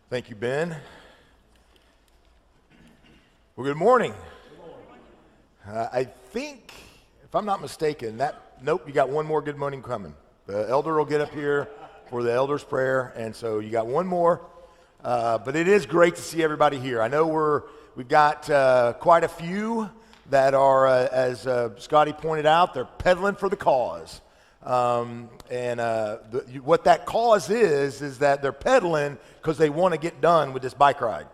Thank you, Ben. Well, good morning. I think, if I'm not mistaken, nope, you got one more good morning coming. The elder will get up here for the elder's prayer, and so you got one more. But it is great to see everybody here. I know we've got quite a few that are, as Scotty pointed out, they're peddling for the cause. What that cause is that they're pedaling because they want to get done with this bike ride,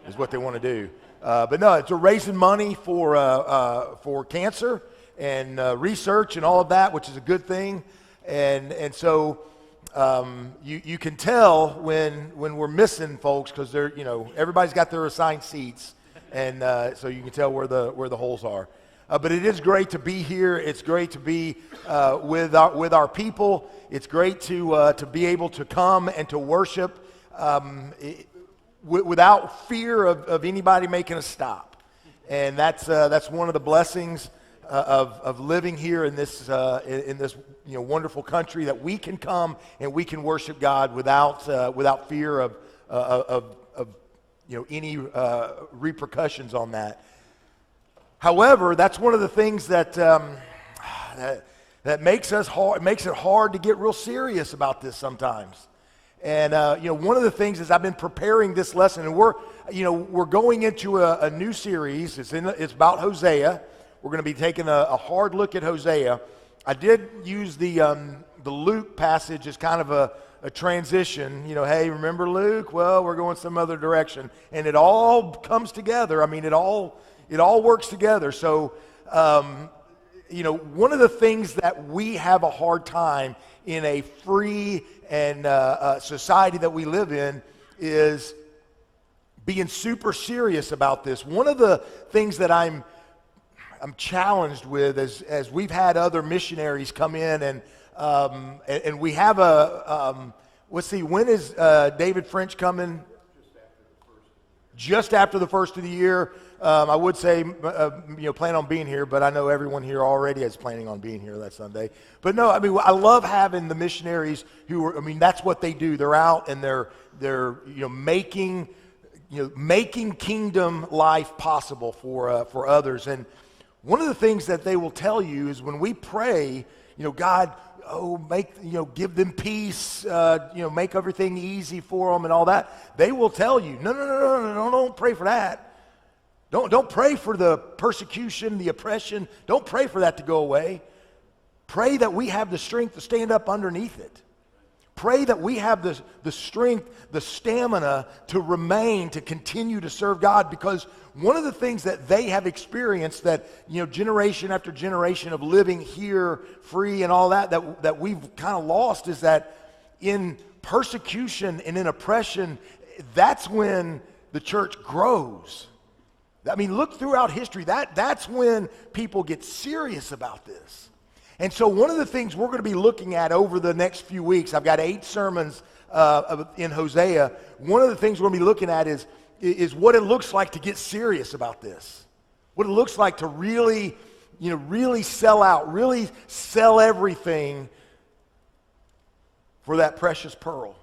is what they want to do. But no, it's raising money for cancer and research and all of that, which is a good thing. And so you can tell when we're missing folks because they're everybody's got their assigned seats, and so you can tell where the holes are. But it is great to be here. It's great to be with our people. It's great to be able to come and to worship without fear of anybody making a stop. And that's one of the blessings of living here in this wonderful country, that we can come and we can worship God without fear of any repercussions on that. However, that's one of the things that makes it hard to get real serious about this sometimes. And one of the things is I've been preparing this lesson, and we're going into a new series. It's about Hosea. We're going to be taking a hard look at Hosea. I did use the Luke passage as kind of a transition. Hey, remember Luke? Well, we're going some other direction, and it all comes together. I mean, it all works together. So, one of the things that we have a hard time in a free and society that we live in is being super serious about this. One of the things that I'm challenged with as we've had other missionaries come in and we have let's see, when is David French coming? Just after the first of the year. I would say, plan on being here, but I know everyone here already is planning on being here that Sunday. But no, I mean, I love having the missionaries that's what they do. They're out and they're making kingdom life possible for others. And one of the things that they will tell you is when we pray, God, give them peace, make everything easy for them and all that. They will tell you, no, don't pray for that. Don't pray for the persecution, the oppression. Don't pray for that to go away. Pray that we have the strength to stand up underneath it. Pray that we have the strength, the stamina to continue to serve God, because one of the things that they have experienced, that generation after generation of living here free and all that we've kind of lost, is that in persecution and in oppression, that's when the church grows. I mean, look throughout history, that's when people get serious about this. And so one of the things we're going to be looking at over the next few weeks, I've got 8 sermons in Hosea. One of the things we're going to be looking at is what it looks like to get serious about this. What it looks like to really sell out, really sell everything for that precious pearl,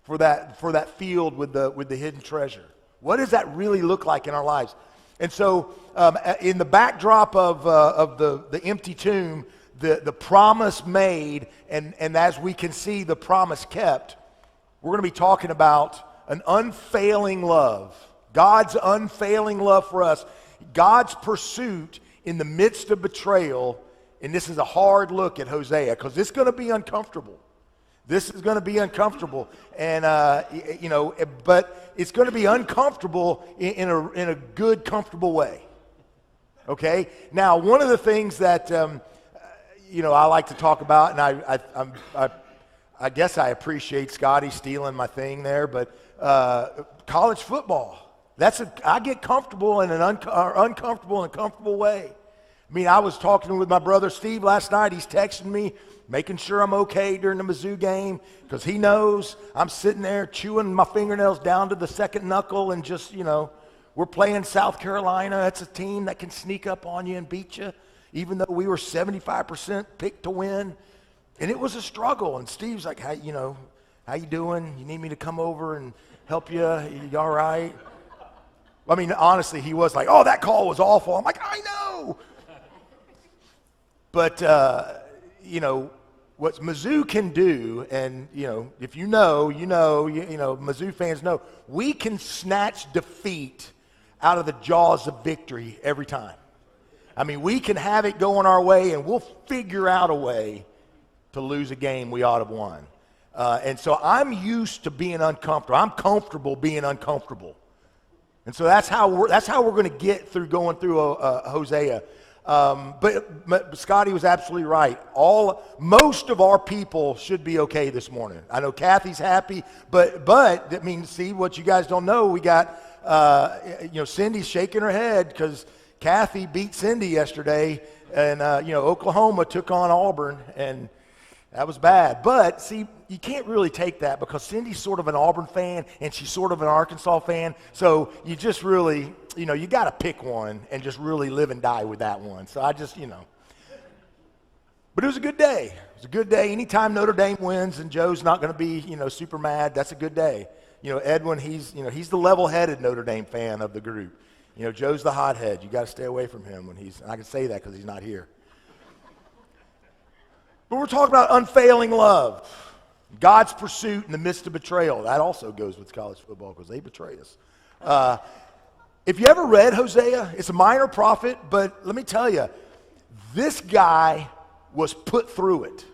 for that field with the hidden treasure. What does that really look like in our lives? And so in the backdrop of the empty tomb, the promise made, and as we can see, the promise kept, we're going to be talking about an unfailing love. God's unfailing love for us. God's pursuit in the midst of betrayal. And this is a hard look at Hosea, because it's going to be uncomfortable. This is going to be uncomfortable, and but it's going to be uncomfortable in a good, comfortable way. Okay. Now, one of the things that I like to talk about, and I guess I appreciate Scotty stealing my thing there, but college football. I get comfortable in an uncomfortable and comfortable way. I mean, I was talking with my brother Steve last night. He's texting me, making sure I'm okay during the Mizzou game, because he knows I'm sitting there chewing my fingernails down to the second knuckle, and just, we're playing South Carolina. That's a team that can sneak up on you and beat you, even though we were 75% picked to win. And it was a struggle. And Steve's like, hey, How you doing? You need me to come over and help you? You all right? I mean, honestly, he was like, oh, that call was awful. I'm like, I know. But, what Mizzou can do, and, if Mizzou fans know, we can snatch defeat out of the jaws of victory every time. I mean, we can have it going our way, and we'll figure out a way to lose a game we ought to have won. And so I'm used to being uncomfortable. I'm comfortable being uncomfortable. And so that's how we're going to get through going through Hosea. But Scotty was absolutely right. Most of our people should be okay this morning. I know Kathy's happy, but that means, see, what you guys don't know, we got Cindy's shaking her head because Kathy beat Cindy yesterday, and Oklahoma took on Auburn, and that was bad. But see, you can't really take that because Cindy's sort of an Auburn fan and she's sort of an Arkansas fan. So you just really, you got to pick one and just really live and die with that one. So I just, But it was a good day. It was a good day. Anytime Notre Dame wins and Joe's not going to be, super mad, that's a good day. Edwin, he's the level-headed Notre Dame fan of the group. Joe's the hothead. You got to stay away from him and I can say that because he's not here. But we're talking about unfailing love, God's pursuit in the midst of betrayal. That also goes with college football because they betray us. If you ever read Hosea, it's a minor prophet, but let me tell you, this guy was put through it.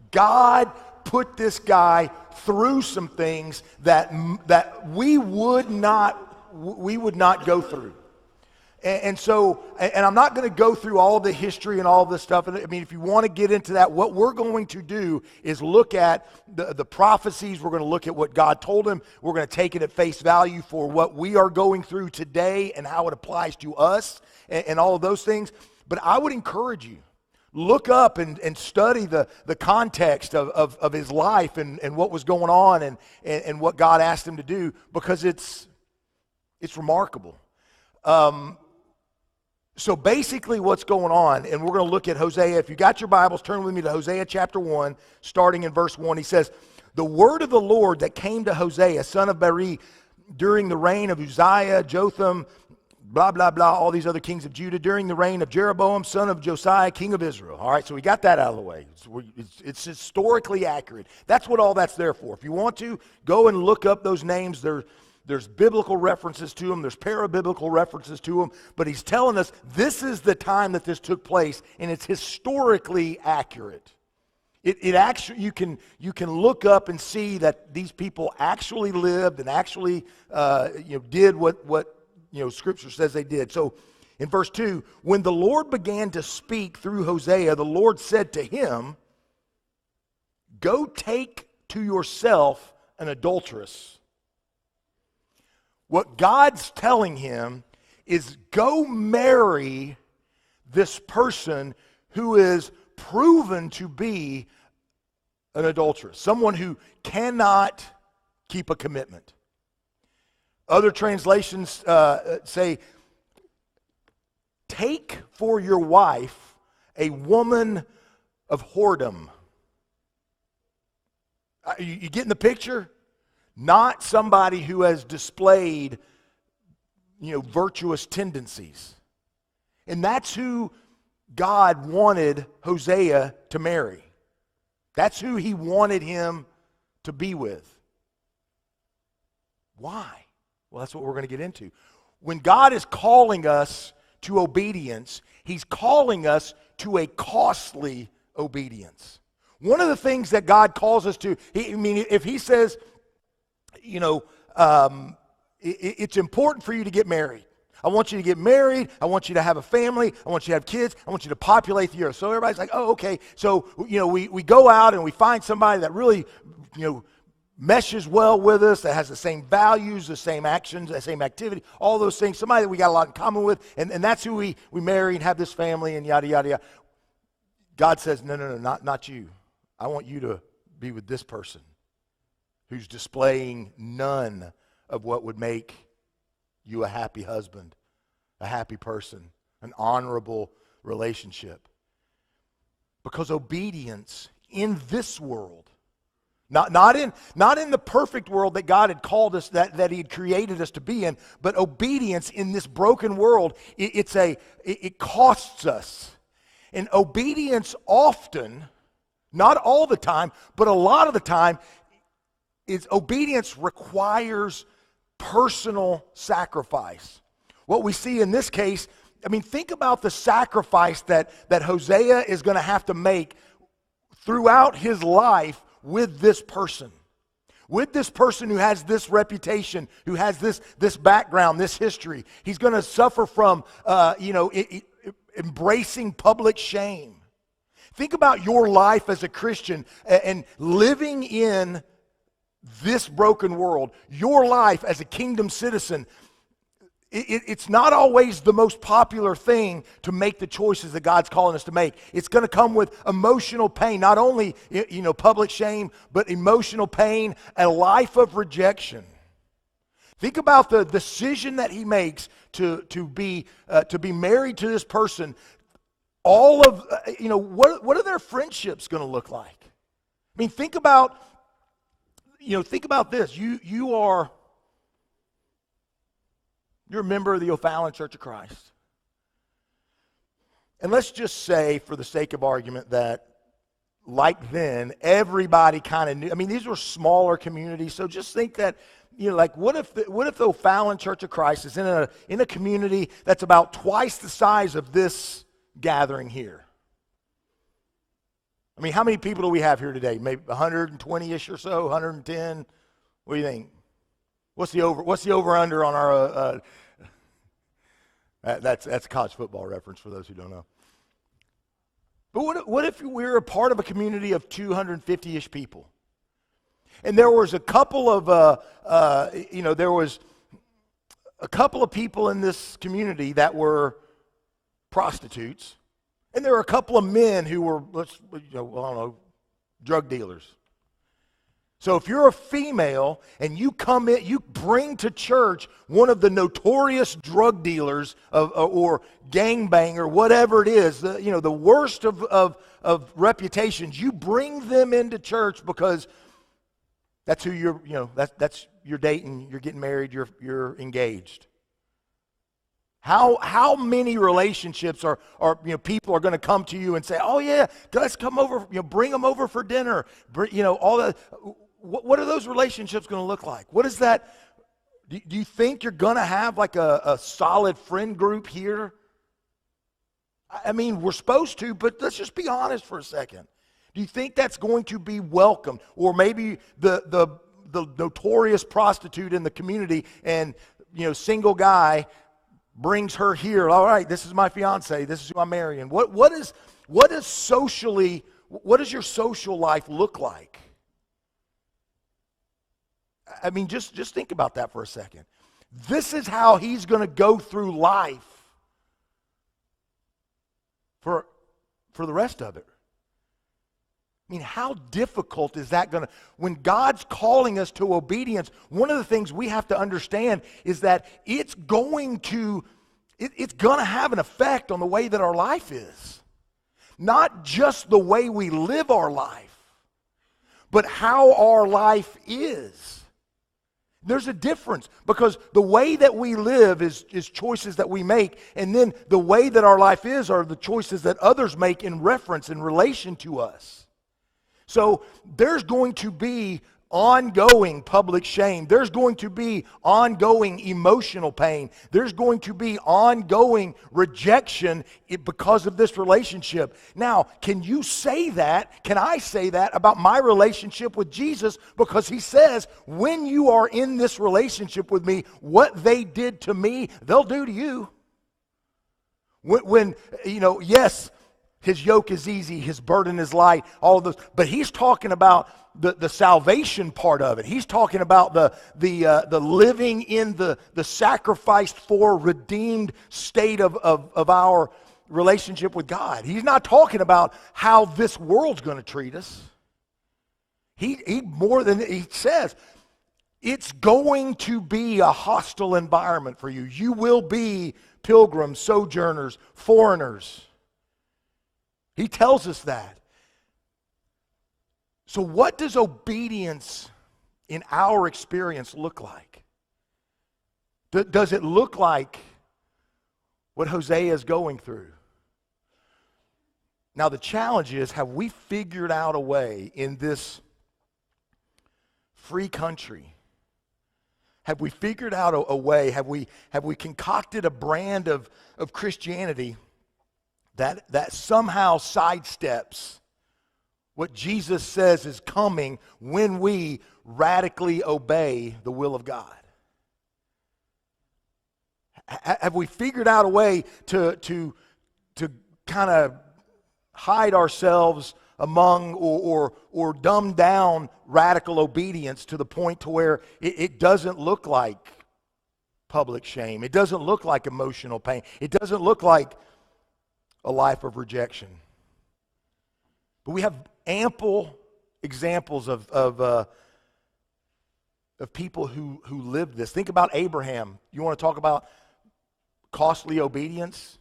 God put this guy through some things that we would not go through. And so I'm not going to go through all of the history and all of this stuff. I mean, if you want to get into that, what we're going to do is look at the prophecies. We're going to look at what God told him. We're going to take it at face value for what we are going through today and how it applies to us and all of those things. But I would encourage you, look up and study the context of his life and what was going on and what God asked him to do, because it's remarkable. So basically what's going on, and we're going to look at Hosea. If you got your Bibles, turn with me to Hosea chapter 1, starting in verse 1. He says, the word of the Lord that came to Hosea, son of Beri, during the reign of Uzziah, Jotham, blah, blah, blah, all these other kings of Judah, during the reign of Jeroboam, son of Josiah, king of Israel. All right, so we got that out of the way. It's historically accurate. That's what all that's there for. If you want to, go and look up those names. There's biblical references to them. There's parabiblical references to them. But he's telling us this is the time that this took place, and it's historically accurate. It actually, you can look up and see that these people actually lived and actually did what Scripture says they did. So in verse 2, when the Lord began to speak through Hosea, the Lord said to him, go take to yourself an adulteress. What God's telling him is go marry this person who is proven to be an adulteress, someone who cannot keep a commitment. Other translations say, take for your wife a woman of whoredom. You getting the picture? Not somebody who has displayed, virtuous tendencies. And that's who God wanted Hosea to marry. That's who he wanted him to be with. Why? Well, that's what we're going to get into. When God is calling us to obedience, he's calling us to a costly obedience. One of the things that God calls us to, if he says, it's important for you to get married. I want you to get married. I want you to have a family. I want you to have kids. I want you to populate the earth. So everybody's like, oh, okay. So, we go out and we find somebody that really, meshes well with us, that has the same values, the same actions, the same activity, all those things. Somebody that we got a lot in common with. And that's who we marry and have this family and yada, yada, yada. God says, no, not you. I want you to be with this person who's displaying none of what would make you a happy husband, a happy person, an honorable relationship. Because obedience in this world Not in the perfect world that God had called us, that He had created us to be in, but obedience in this broken world, it costs us. And obedience often, not all the time, but a lot of the time, obedience requires personal sacrifice. What we see in this case, I mean, think about the sacrifice that Hosea is going to have to make throughout his life with this person. With this person who has this reputation, who has this background, this history. He's going to suffer from, embracing public shame. Think about your life as a Christian and living in this broken world. Your life as a kingdom citizen. It's not always the most popular thing to make the choices that God's calling us to make. It's going to come with emotional pain, not only public shame, but emotional pain, a life of rejection. Think about the decision that he makes to be married to this person. All of what are their friendships going to look like? I mean, think about this. You're a member of the Unfailing Church of Christ. And let's just say, for the sake of argument, that like then, everybody kind of knew. I mean, these were smaller communities, so just think that, what if the Unfailing Church of Christ is in a community that's about twice the size of this gathering here? I mean, how many people do we have here today? Maybe 120-ish or so, 110? What do you think? What's the over-under on our, that's a college football reference for those who don't know. But what if we were a part of a community of 250-ish people? And there was a couple of, people in this community that were prostitutes. And there were a couple of men who were, drug dealers. So if you're a female and you come in, you bring to church one of the notorious drug dealers or gangbanger, whatever it is, the worst of reputations, you bring them into church because that's who that's you're dating, you're getting married, you're engaged. How many relationships are people are going to come to you and say, oh yeah, let's come over, bring them over for dinner, all that. What are those relationships going to look like? What is that? Do you think you're going to have like a solid friend group here? I mean, we're supposed to, but let's just be honest for a second. Do you think that's going to be welcomed? Or maybe the notorious prostitute in the community and single guy brings her here. All right, this is my fiance. This is who I'm marrying. What does your social life look like? I mean, just think about that for a second. This is how he's going to go through life for the rest of it. I mean, how difficult is that going to... When God's calling us to obedience, one of the things we have to understand is that it's going to have an effect on the way that our life is. Not just the way we live our life, but how our life is. There's a difference, because the way that we live is choices that we make, and then the way that our life is are the choices that others make in reference, in relation to us. So there's going to be ongoing public shame. There's going to be ongoing emotional pain. There's going to be ongoing rejection because of this relationship. Now, can you say that? Can I say that about my relationship with Jesus? Because he says, when you are in this relationship with me, what they did to me, they'll do to you. Yes, his yoke is easy, his burden is light, all of those. But he's talking about the salvation part of it. He's talking about the living in the sacrificed for redeemed state of our relationship with God. He's not talking about how this world's going to treat us. He more than he says, it's going to be a hostile environment for you. You will be pilgrims, sojourners, foreigners. He tells us that. So what does obedience in our experience look like? Does it look like what Hosea is going through? Now the challenge is, have we figured out a way in this free country? Have we figured out a way? Have we concocted a brand of Christianity that somehow sidesteps what Jesus says is coming when we radically obey the will of God? Have we figured out a way to kind of hide ourselves among or dumb down radical obedience to the point to where it doesn't look like public shame. It doesn't look like emotional pain. It doesn't look like a life of rejection. But we have ample examples of people who lived this. Think about Abraham. You want to talk about costly obedience?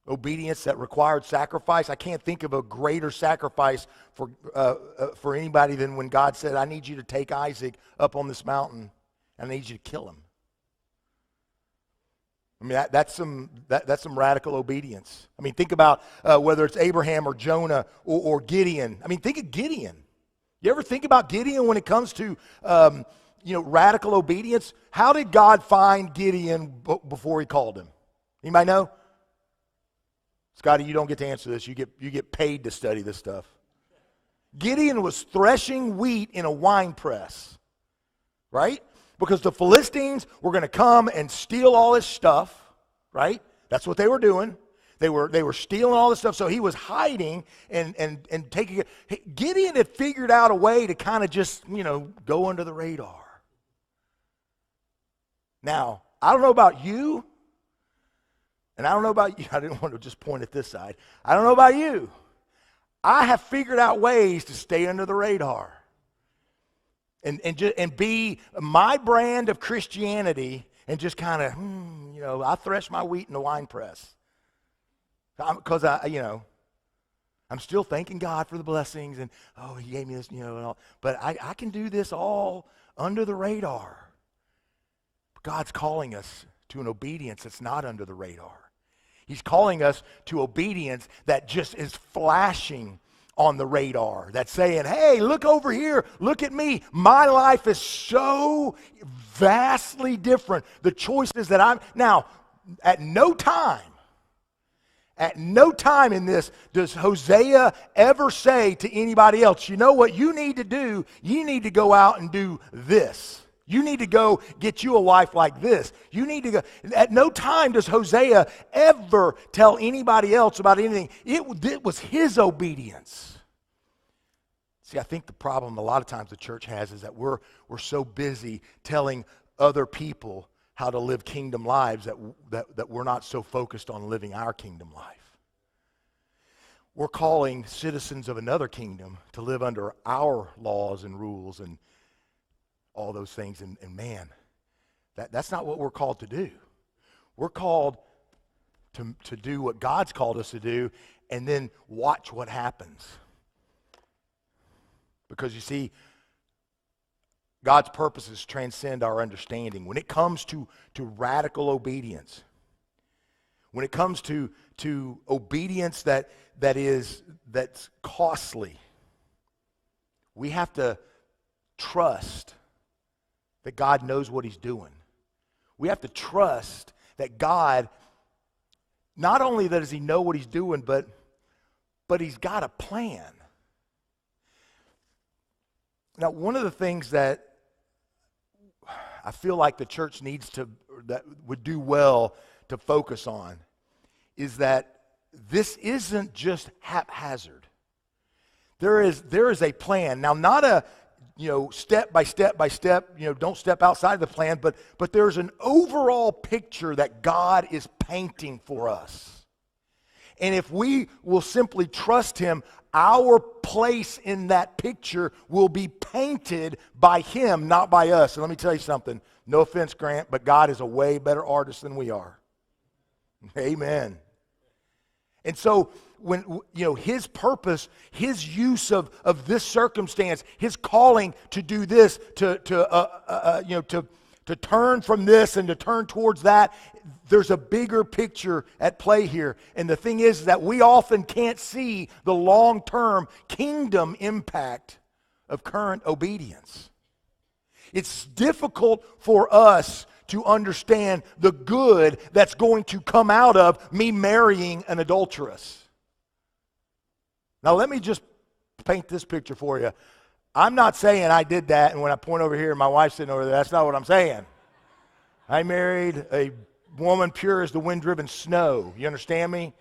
Obedience that required sacrifice. I can't think of a greater sacrifice for anybody than when God said, I need you to take Isaac up on this mountain and I need you to kill him. I mean, that's some radical obedience. I mean, think about whether it's Abraham or Jonah or Gideon. I mean, think of Gideon. You ever think about Gideon when it comes to radical obedience? How did God find Gideon before he called him? Anybody know? Scotty, you don't get to answer this. You get paid to study this stuff. Gideon was threshing wheat in a wine press, right? Because the Philistines were going to come and steal all his stuff, right? That's what they were doing. They were stealing all this stuff, so he was hiding and taking it. Gideon had figured out a way to kind of just, go under the radar. Now, I don't know about you, and I don't know about you. I didn't want to just point at this side. I don't know about you. I have figured out ways to stay under the radar and be my brand of Christianity and just kind of, I thresh my wheat in the wine press. Because I'm still thanking God for the blessings and, he gave me this, and all. But I can do this all under the radar. But God's calling us to an obedience that's not under the radar. He's calling us to obedience that just is flashing on the radar. That's saying, hey, look over here. Look at me. My life is so vastly different. The choices that now, at no time in this does Hosea ever say to anybody else, you know what you need to do? You need to go out and do this. You need to go get you a wife like this. You need to go. At no time does Hosea ever tell anybody else about anything. It was his obedience. See, I think the problem a lot of times the church has is that we're so busy telling other people how to live kingdom lives that we're not so focused on living our kingdom life. We're calling citizens of another kingdom to live under our laws and rules and all those things, and man, that's not what we're called to do. We're called to do what God's called us to do, and then watch what happens. Because you see, God's purposes transcend our understanding. When it comes to radical obedience, when it comes to obedience that's costly, we have to trust that God knows what he's doing. We have to trust that God, not only does he know what he's doing, but he's got a plan. Now, one of the things that I feel like the church that would do well to focus on is that this isn't just haphazard. There is a plan. Now, not a step by step by step, don't step outside the plan, but there's an overall picture that God is painting for us. And if we will simply trust him, our place in that picture will be painted by him, not by us. And let me tell you something. No offense, Grant, but God is a way better artist than we are. Amen. And so when, his purpose, his use of this circumstance, his calling to do this, to turn from this and to turn towards that, there's a bigger picture at play here. And the thing is that we often can't see the long-term kingdom impact of current obedience. It's difficult for us to understand the good that's going to come out of me marrying an adulteress. Now let me just paint this picture for you. I'm not saying I did that, and when I point over here and my wife's sitting over there, that's not what I'm saying. I married a woman pure as the wind-driven snow. You understand me?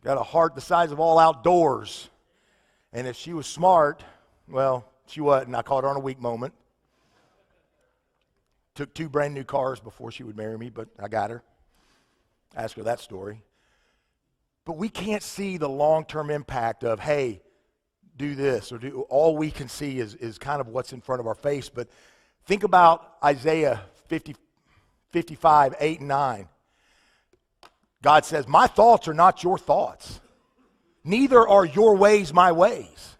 Got a heart the size of all outdoors. And if she was smart, well, she wasn't. I caught her on a weak moment. Took 2 brand new cars before she would marry me, but I got her. Ask her that story. But we can't see the long-term impact of, hey, do this or do. All we can see is kind of what's in front of our face. But think about Isaiah 55, 8 and 9. God says, my thoughts are not your thoughts. Neither are your ways my ways.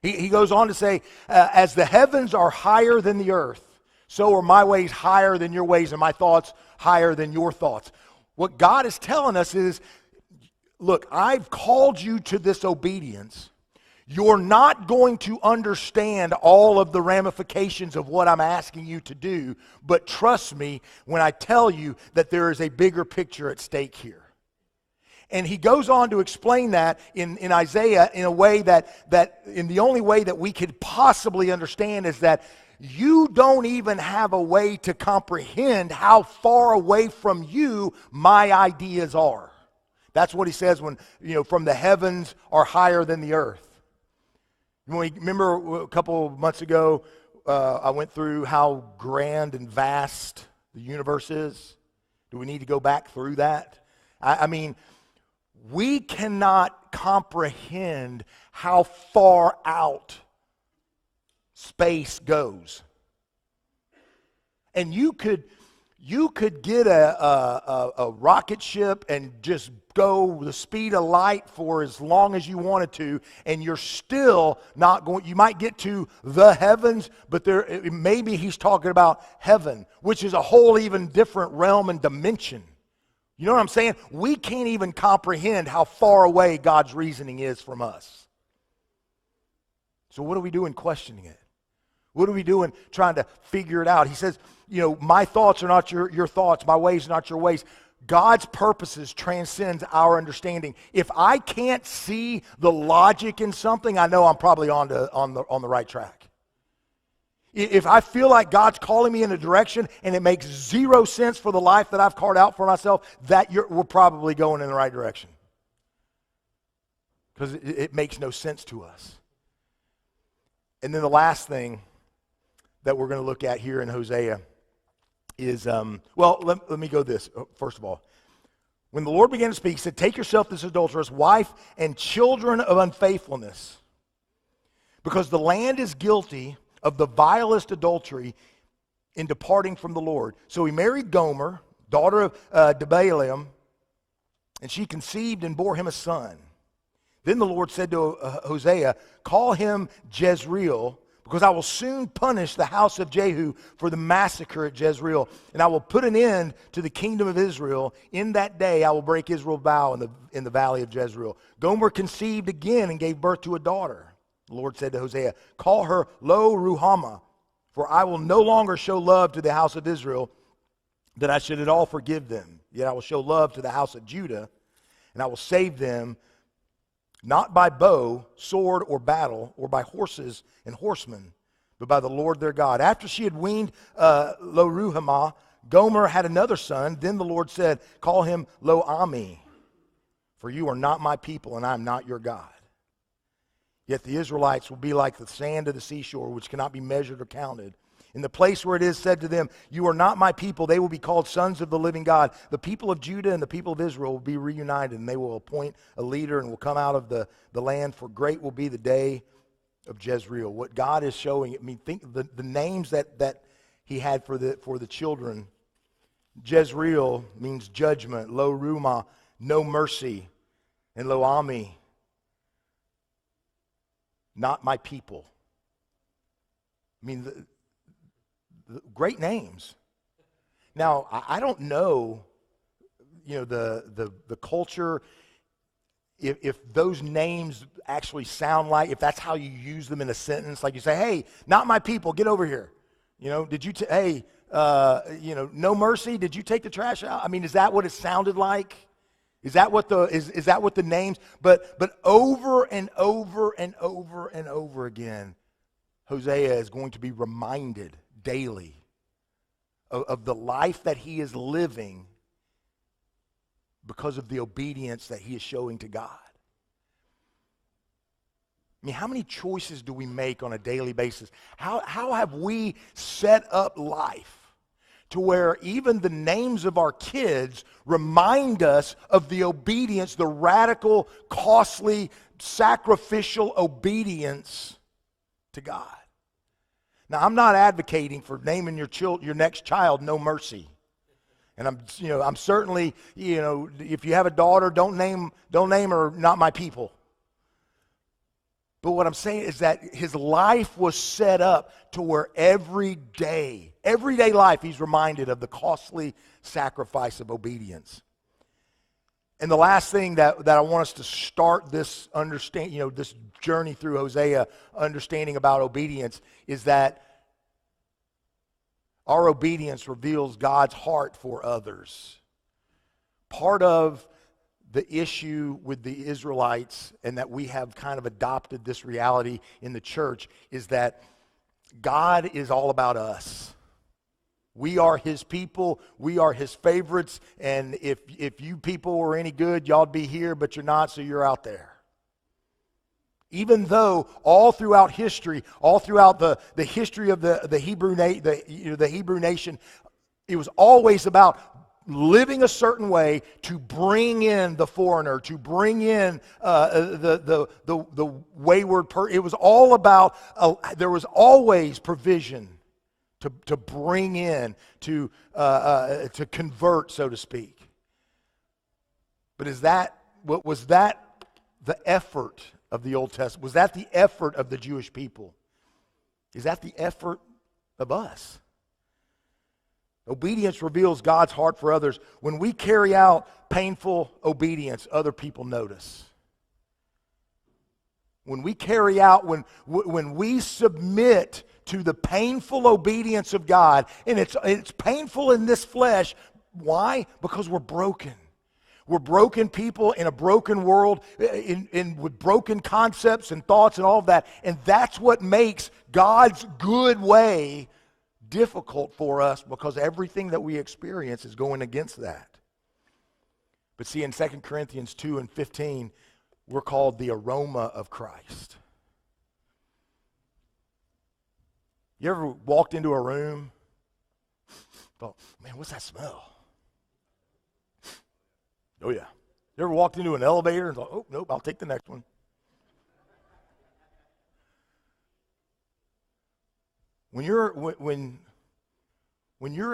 He goes on to say, as the heavens are higher than the earth, so are my ways higher than your ways and my thoughts higher than your thoughts. What God is telling us is, look, I've called you to this obedience. You're not going to understand all of the ramifications of what I'm asking you to do, but trust me when I tell you that there is a bigger picture at stake here. And he goes on to explain that in Isaiah in a way that in the only way that we could possibly understand is that you don't even have a way to comprehend how far away from you my ideas are. That's what he says when, from the heavens are higher than the earth. Remember a couple of months ago, I went through how grand and vast the universe is? Do we need to go back through that? I mean, we cannot comprehend how far out space goes. And you could get a rocket ship and just go the speed of light for as long as you wanted to, and you're still not going. You might get to the heavens, but maybe he's talking about heaven, which is a whole even different realm and dimension. You know what I'm saying? We can't even comprehend how far away God's reasoning is from us. So what are we doing questioning it? What are we doing trying to figure it out? He says, my thoughts are not your thoughts. My ways are not your ways. God's purposes transcends our understanding. If I can't see the logic in something, I know I'm probably on the right track. If I feel like God's calling me in a direction and it makes zero sense for the life that I've carved out for myself, we're probably going in the right direction. Because it makes no sense to us. And then the last thing that we're going to look at here in Hosea is, let me go this. First of all, when the Lord began to speak, he said, take yourself this adulterous wife and children of unfaithfulness, because the land is guilty of the vilest adultery in departing from the Lord. So he married Gomer, daughter of Debalaam, and she conceived and bore him a son. Then the Lord said to Hosea, call him Jezreel, because I will soon punish the house of Jehu for the massacre at Jezreel, and I will put an end to the kingdom of Israel. In that day I will break Israel's bow in the valley of Jezreel. Gomer conceived again and gave birth to a daughter. The Lord said to Hosea, call her Lo Ruhamah, for I will no longer show love to the house of Israel, that I should at all forgive them. Yet I will show love to the house of Judah, and I will save them, not by bow, sword, or battle, or by horses and horsemen, but by the Lord their God. After she had weaned Lo Ruhamah, Gomer had another son. Then the Lord said, call him Lo Ami, for you are not my people, and I am not your God. Yet the Israelites will be like the sand of the seashore, which cannot be measured or counted. In the place where it is said to them, you are not my people, they will be called sons of the living God. The people of Judah and the people of Israel will be reunited, and they will appoint a leader and will come out of the land, for great will be the day of Jezreel. What God is showing, think the names that he had for the children. Jezreel means judgment. Lo Ruhamah no mercy, and lo ami, not my people. I mean, the great names. Now, I don't know, the culture, if those names actually sound like, if that's how you use them in a sentence, like you say, hey, not my people, get over here. Did you, no mercy, did you take the trash out? I mean, is that what it sounded like? Is that what the names, but over and over and over and over again, Hosea is going to be reminded daily of the life that he is living because of the obedience that he is showing to God. I mean, how many choices do we make on a daily basis? How have we set up life to where even the names of our kids remind us of the obedience, the radical, costly, sacrificial obedience to God? Now, I'm not advocating for naming your next child No Mercy. And I'm certainly, if you have a daughter, don't name her Not My People. But what I'm saying is that his life was set up to where everyday life, he's reminded of the costly sacrifice of obedience. And the last thing that I want us to start this this journey through Hosea, understanding about obedience, is that our obedience reveals God's heart for others. Part of the issue with the Israelites, and that we have kind of adopted this reality in the church, is that God is all about us. We are his people. We are his favorites. And if you people were any good, y'all'd be here, but you're not, so you're out there. Even though all throughout history, all throughout the history of the Hebrew nation, it was always about living a certain way to bring in the foreigner, to bring in the wayward person. It was all about, there was always provision to bring in, to convert, so to speak. But was that the effort of the Old Testament? Was that the effort of the Jewish people? Is that the effort of us? Obedience reveals God's heart for others. When we carry out painful obedience, other people notice. When we carry out, when we submit to the painful obedience of God, and it's painful in this flesh. Why? Because we're broken. We're broken people in a broken world, with broken concepts and thoughts and all of that. And that's what makes God's good way difficult for us, because everything that we experience is going against that. But see, in 2 Corinthians 2:15, we're called the aroma of Christ. You ever walked into a room, thought, man, what's that smell? Oh yeah. You ever walked into an elevator and thought, oh, nope, I'll take the next one? When you're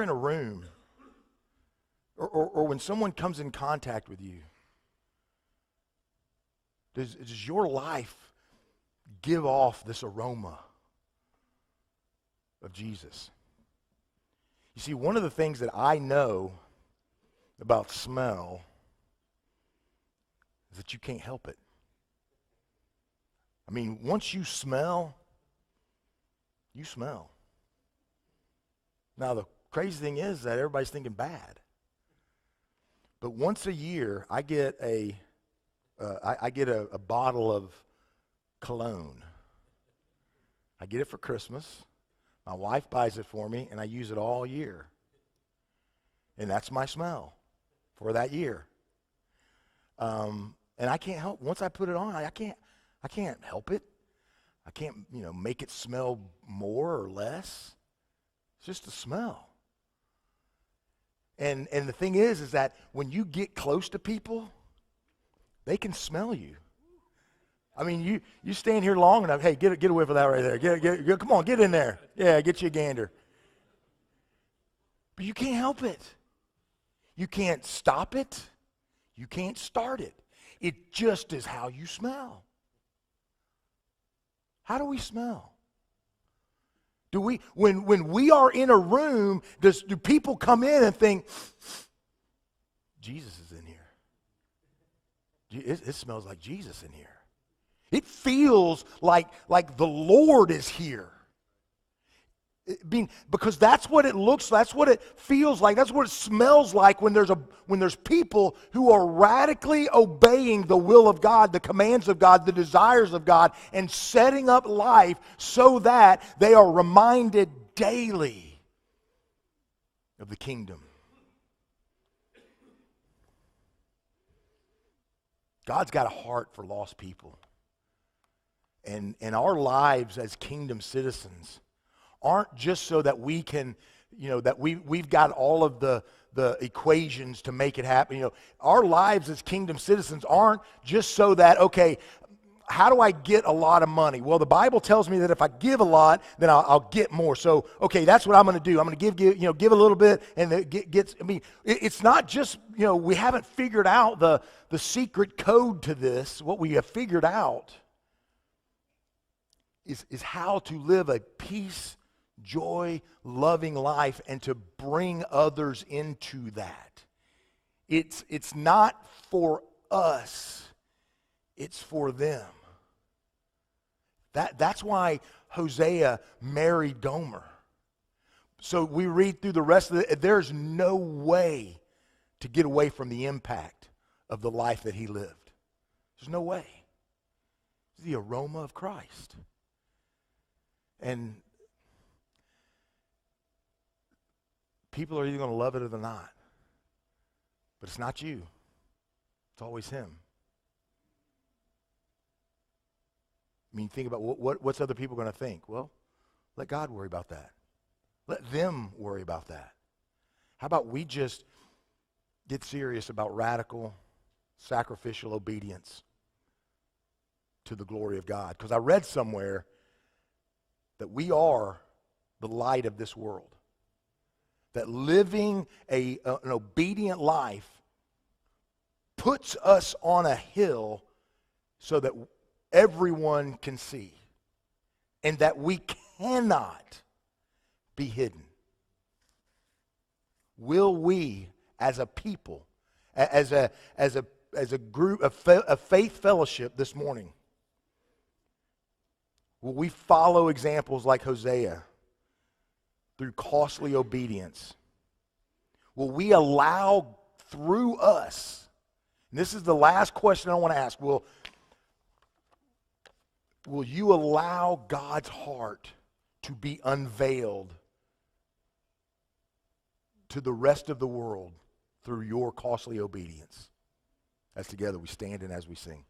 in a room, or when someone comes in contact with you, does your life give off this aroma of Jesus? You see, one of the things that I know about smell is that you can't help it. I mean, once you smell, you smell. Now, the crazy thing is that everybody's thinking bad. But once a year, I get a bottle of cologne. I get it for Christmas. My wife buys it for me, and I use it all year. And that's my smell for that year. And I can't help, once I put it on, I can't help it. I can't, make it smell more or less. It's just a smell. And the thing is that when you get close to people, they can smell you. I mean, you stand here long enough. Hey, get away from that right there. Come on, get in there. Yeah, get you a gander. But you can't help it. You can't stop it. You can't start it. It just is how you smell. How do we smell? Do we, when we are in a room, do people come in and think, Jesus is in here? It smells like Jesus in here. It feels like the Lord is here. Because that's what it looks like, that's what it feels like, that's what it smells like when there's people who are radically obeying the will of God, the commands of God, the desires of God, and setting up life so that they are reminded daily of the kingdom. God's got a heart for lost people. And our lives as kingdom citizens aren't just so that we can, that we've got all of the equations to make it happen. Our lives as kingdom citizens aren't just so that, okay, how do I get a lot of money? Well, the Bible tells me that if I give a lot, then I'll get more. So, okay, that's what I'm going to do. I'm going to give a little bit, and it's not just, we haven't figured out the secret code to this. What we have figured out is how to live a peace, joy, loving life and to bring others into that. It's not for us, it's for them. That's why Hosea married Gomer. So we read through the rest of it, there's no way to get away from the impact of the life that he lived. There's no way. It's the aroma of Christ. And people are either going to love it or they're not. But it's not you. It's always him. Think about what's other people going to think? Well, let God worry about that. Let them worry about that. How about we just get serious about radical, sacrificial obedience to the glory of God? Because I read somewhere that we are the light of this world. That living an obedient life puts us on a hill so that everyone can see, and that we cannot be hidden. Will we, as a people, as a group, a faith fellowship this morning, will we follow examples like Hosea through costly obedience? Will we allow through us, and this is the last question I want to ask, will you allow God's heart to be unveiled to the rest of the world through your costly obedience? As together we stand and as we sing.